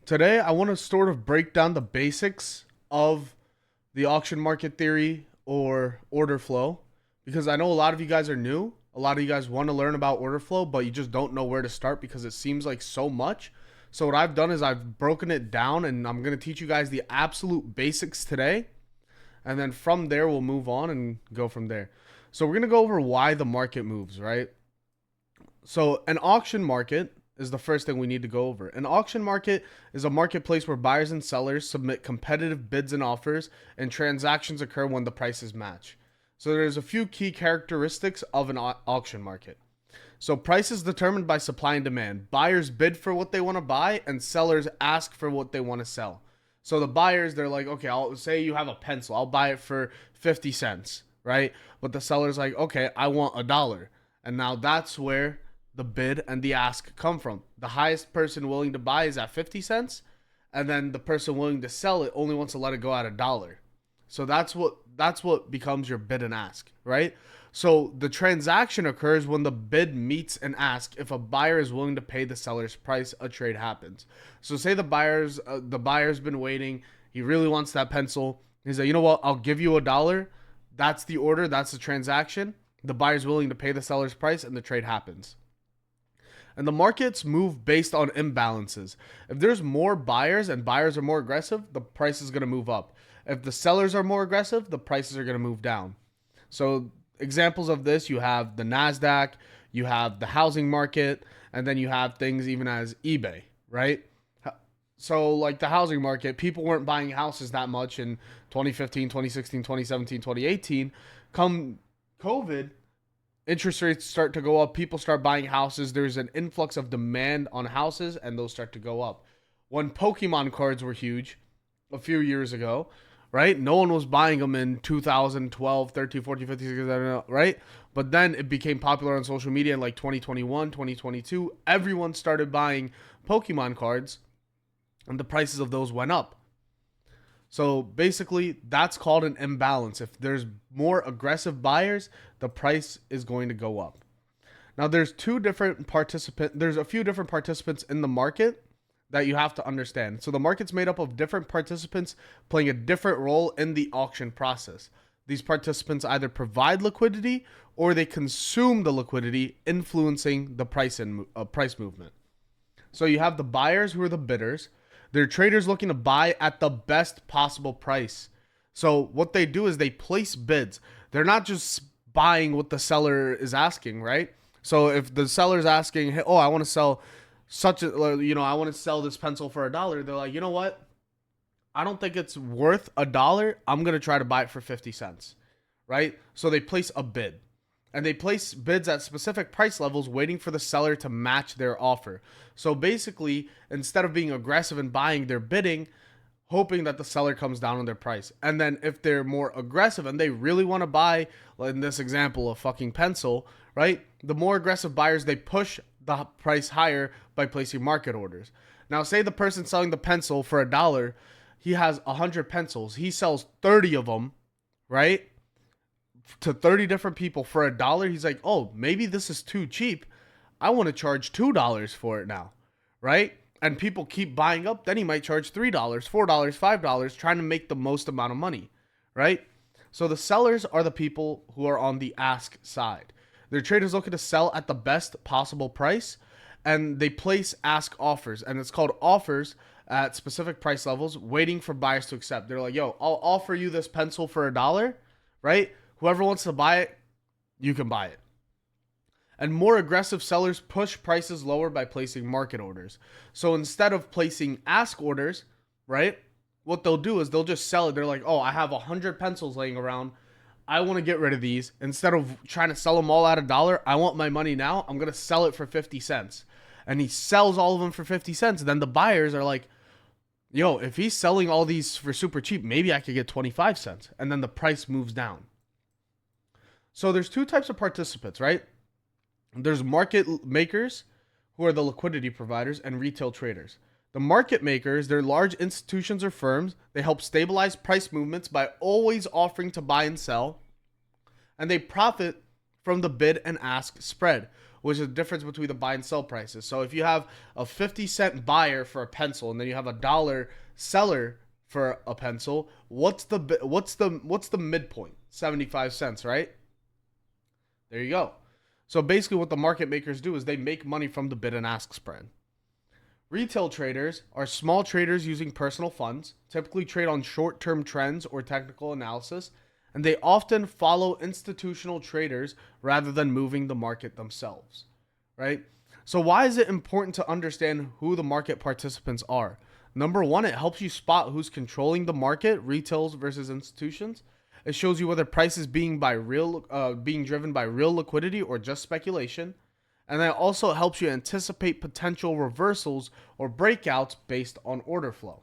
Today, I want to sort of break down the basics of the auction market theory or order flow because I know a lot of you guys are new. A lot of you guys want to learn about order flow, but you just don't know where to start because it seems like so much. So, what I've done is I've broken it down and I'm going to teach you guys the absolute basics today. And then from there, we'll move on and go from there. So, we're going to go over why the market moves, right? So, an auction market is the first thing we need to go over. An auction market is a marketplace where buyers and sellers submit competitive bids and offers, and transactions occur when the prices match. So, there's a few key characteristics of an auction market. So, price is determined by supply and demand. Buyers bid for what they want to buy, and sellers ask for what they want to sell. So, the buyers, they're like, okay, I'll say you have a pencil, I'll buy it for 50 cents, right? But the seller's like, okay, I want $1. And now that's where the bid and the ask come from. The highest person willing to buy is at 50 cents, and then the person willing to sell it only wants to let it go at $1. So that's what becomes your bid and ask, right? So the transaction occurs when the bid meets an ask. If a buyer is willing to pay the seller's price, a trade happens. So say the buyer's been waiting. He really wants that pencil. He's like, you know what? I'll give you $1. That's the order. That's the transaction. The buyer's willing to pay the seller's price, and the trade happens. And the markets move based on imbalances. If there's more buyers and buyers are more aggressive, the price is going to move up. If the sellers are more aggressive, the prices are going to move down. So examples of this, you have the NASDAQ, you have the housing market, and then you have things even as eBay, right? So like the housing market, people weren't buying houses that much in 2015, 2016, 2017, 2018. Come COVID, interest rates start to go up, people start buying houses, there's an influx of demand on houses, and those start to go up. When Pokemon cards were huge a few years ago, right? No one was buying them in 2012, 13, 14, 15, 16, I don't know, right? But then it became popular on social media in like 2021, 2022. Everyone started buying Pokemon cards, and the prices of those went up. So basically, that's called an imbalance. If there's more aggressive buyers, the price is going to go up. Now, there's a few different participants in the market that you have to understand. So the market's made up of different participants playing a different role in the auction process. These participants either provide liquidity or they consume the liquidity, influencing the price movement. So you have the buyers, who are the bidders. They're traders looking to buy at the best possible price. So what they do is they place bids. They're not just buying what the seller is asking, right? So if the seller's asking, hey, oh, I want to sell I want to sell this pencil for $1. They're like, you know what? I don't think it's worth $1. I'm going to try to buy it for 50 cents, right? So they place a bid. And they place bids at specific price levels, waiting for the seller to match their offer. So basically, instead of being aggressive and buying, they're bidding, hoping that the seller comes down on their price. And then if they're more aggressive and they really want to buy, like in this example, a fucking pencil, right? The more aggressive buyers, they push the price higher by placing market orders. Now, say the person selling the pencil for $1, he has 100 pencils. He sells 30 of them, right? To 30 different people for $1. He's like, oh, maybe this is too cheap. I want to charge $2 for it now, right? And people keep buying up. Then he might charge $3, $4, $5, trying to make the most amount of money, right? So the sellers are the people who are on the ask side. They're traders looking to sell at the best possible price, and they place ask offers, and it's called offers at specific price levels, waiting for buyers to accept. They're like, yo, I'll offer you this pencil for $1, right? Whoever wants to buy it, you can buy it. And more aggressive sellers push prices lower by placing market orders. So instead of placing ask orders, right, what they'll do is they'll just sell it. They're like, oh, I have 100 pencils laying around. I want to get rid of these. Instead of trying to sell them all at $1, I want my money now. I'm going to sell it for 50 cents. And he sells all of them for 50 cents. Then the buyers are like, yo, if he's selling all these for super cheap, maybe I could get 25 cents. And then the price moves down. So there's two types of participants, right? There's market makers, who are the liquidity providers, and retail traders. The market makers, they're large institutions or firms. They help stabilize price movements by always offering to buy and sell. And they profit from the bid and ask spread. which is the difference between the buy and sell prices. So if you have a 50-cent buyer for a pencil and then you have a dollar seller for a pencil, what's the midpoint? 75 cents, right? There you go. So basically what the market makers do is they make money from the bid and ask spread. Retail traders are small traders using personal funds, typically trade on short-term trends or technical analysis, and they often follow institutional traders rather than moving the market themselves, right? So why is it important to understand who the market participants are? Number one, it helps you spot who's controlling the market, retails versus institutions. It shows you whether price is being driven by real liquidity or just speculation. And then it also helps you anticipate potential reversals or breakouts based on order flow.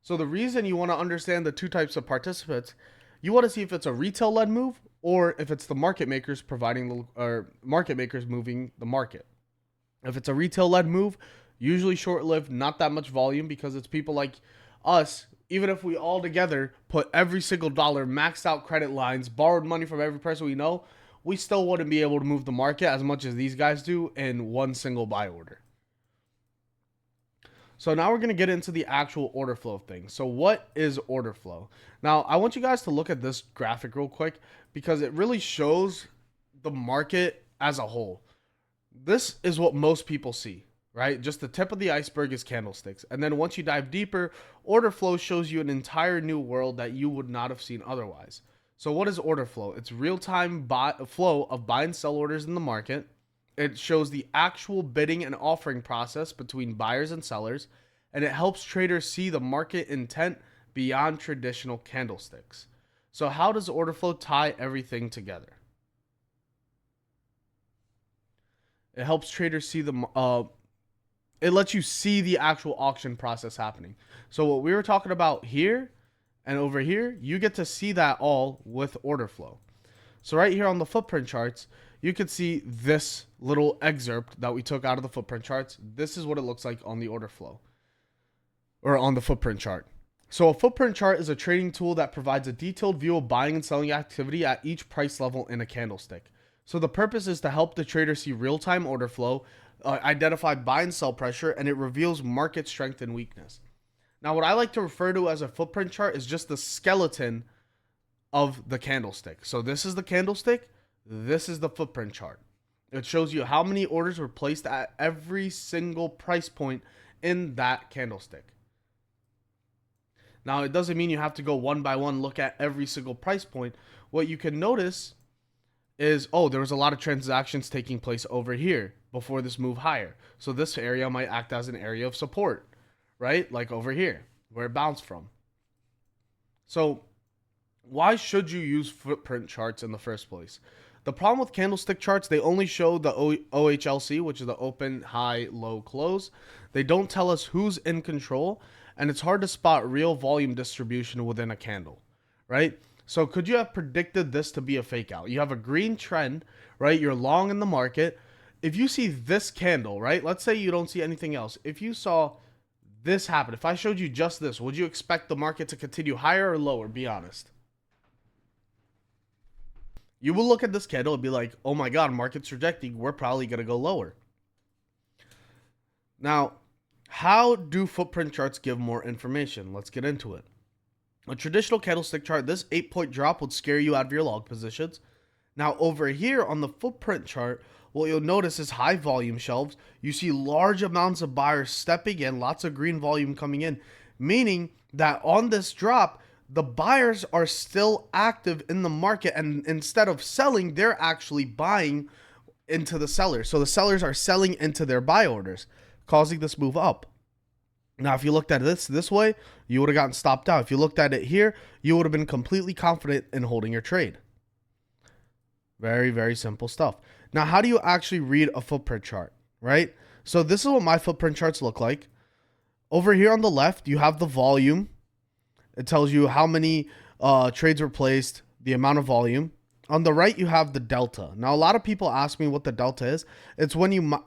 So the reason you want to understand the two types of participants, you want to see if it's a retail-led move or if it's the market makers moving the market. If it's a retail-led move, usually short-lived, not that much volume, because it's people like us. Even if we all together put every single dollar, maxed out credit lines, borrowed money from every person we know, we still wouldn't be able to move the market as much as these guys do in one single buy order. So now we're going to get into the actual order flow thing. So what is order flow? Now, I want you guys to look at this graphic real quick because it really shows the market as a whole. This is what most people see, right? Just the tip of the iceberg is candlesticks. And then once you dive deeper, order flow shows you an entire new world that you would not have seen otherwise. So what is order flow? It's real-time flow of buy and sell orders in the market. It shows the actual bidding and offering process between buyers and sellers, and it helps traders see the market intent beyond traditional candlesticks. So how does order flow tie everything together? It helps traders see it lets you see the actual auction process happening. So what we were talking about here and over here, you get to see that all with order flow. So right here on the footprint charts, you can see this little excerpt that we took out of the footprint charts. This is what it looks like on the order flow or on the footprint chart. So a footprint chart is a trading tool that provides a detailed view of buying and selling activity at each price level in a candlestick. So the purpose is to help the trader see real-time order flow, identify buy and sell pressure, and it reveals market strength and weakness. Now, what I like to refer to as a footprint chart is just the skeleton of the candlestick. So this is the candlestick. This is the footprint chart. It shows you how many orders were placed at every single price point in that candlestick. Now, it doesn't mean you have to go one by one, look at every single price point. What you can notice is, oh, there was a lot of transactions taking place over here before this move higher. So this area might act as an area of support, right? Like over here, where it bounced from. So why should you use footprint charts in the first place? The problem with candlestick charts, they only show the OHLC, which is the open, high, low, close. They don't tell us who's in control, and it's hard to spot real volume distribution within a candle, right? So could you have predicted this to be a fake out? You have a green trend, right? You're long in the market. If you see this candle, right? Let's say you don't see anything else. If you saw this happen, if I showed you just this, would you expect the market to continue higher or lower? Be honest. You will look at this candle and be like, oh my God, market's rejecting. We're probably going to go lower. Now, how do footprint charts give more information? Let's get into it. A traditional candlestick chart, this 8-point drop would scare you out of your long positions. Now, over here on the footprint chart, what you'll notice is high volume shelves. You see large amounts of buyers stepping in, lots of green volume coming in, meaning that on this drop, the buyers are still active in the market, and instead of selling, they're actually buying into the sellers. So the sellers are selling into their buy orders, causing this move up. Now, if you looked at this way, you would have gotten stopped out. If you looked at it here, you would have been completely confident in holding your trade. Very, very simple stuff. Now, how do you actually read a footprint chart, right? So this is what my footprint charts look like. Over here on the left, you have the volume. It tells you how many trades were placed, the amount of volume. On the right, you have the delta. Now, a lot of people ask me what the delta is. It's when you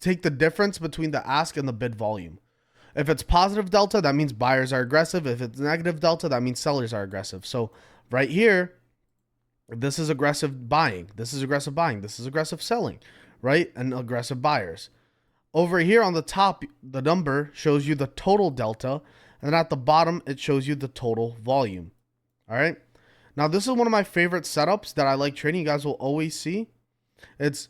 take the difference between the ask and the bid volume. If it's positive delta, that means buyers are aggressive. If it's negative delta, that means sellers are aggressive. So right here, This is aggressive buying. This is aggressive buying. This is aggressive selling, right? And aggressive buyers. Over here on the top, the number shows you the total delta. And at the bottom, it shows you the total volume. All right. Now, this is one of my favorite setups that I like trading. You guys will always see. It's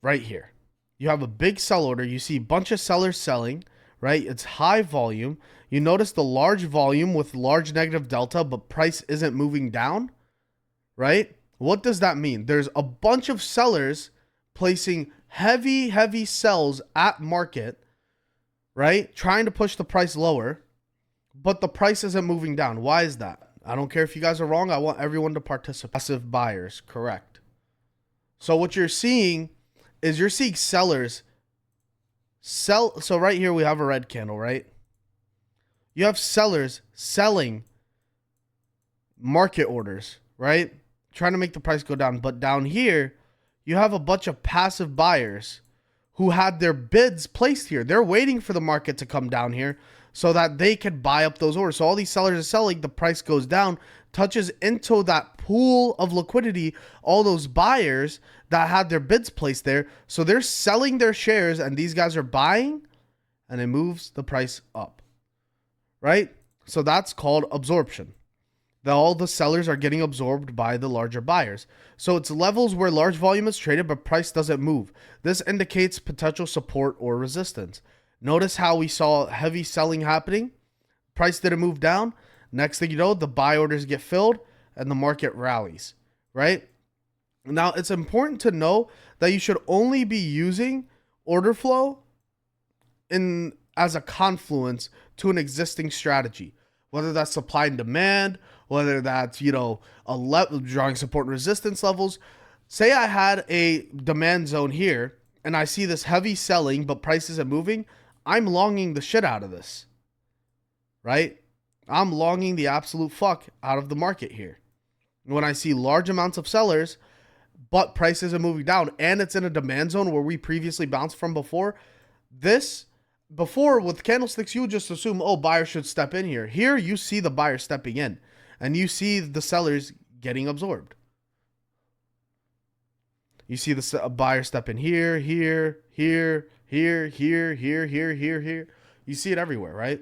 right here. You have a big sell order. You see a bunch of sellers selling, right? It's high volume. You notice the large volume with large negative delta, but price isn't moving down, right? What does that mean? There's a bunch of sellers placing heavy sells at market, right? Trying to push the price lower, but the price isn't moving down. Why is that? I don't care if you guys are wrong. I want everyone to participate. Passive buyers, correct. So what you're seeing is you're seeing sellers sell. So right here we have a red candle, right? You have sellers selling market orders, right? Trying to make the price go down. But down here, you have a bunch of passive buyers who had their bids placed here. They're waiting for the market to come down here so that they can buy up those orders. So all these sellers are selling, the price goes down, touches into that pool of liquidity, all those buyers that had their bids placed there. So they're selling their shares and these guys are buying and it moves the price up, right? So that's called absorption. All the sellers are getting absorbed by the larger buyers. So it's levels where large volume is traded, but price doesn't move. This indicates potential support or resistance. Notice how we saw heavy selling happening. Price didn't move down. Next thing you know, the buy orders get filled and the market rallies, right? Now, it's important to know that you should only be using order flow as a confluence to an existing strategy, whether that's supply and demand, whether that's, drawing support and resistance levels. Say I had a demand zone here and I see this heavy selling, but price isn't moving. I'm longing the shit out of this, right? I'm longing the absolute fuck out of the market here. When I see large amounts of sellers, but price isn't moving down and it's in a demand zone where we previously bounced from before, before with candlesticks, you would just assume, oh, buyers should step in here. Here, you see the buyer stepping in and you see the sellers getting absorbed. You see the buyer step in here. You see it everywhere, right?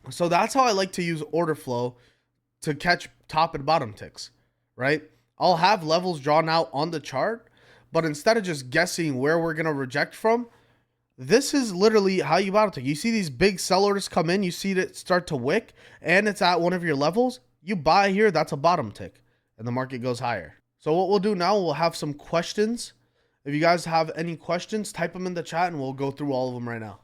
So that's how I like to use order flow to catch top and bottom ticks, right? I'll have levels drawn out on the chart, but instead of just guessing where we're going to reject from, this is literally how you bottom tick. You see these big sell orders come in, you see it start to wick, and it's at one of your levels. You buy here, that's a bottom tick, and the market goes higher. So what we'll do now, we'll have some questions. If you guys have any questions, type them in the chat, and we'll go through all of them right now.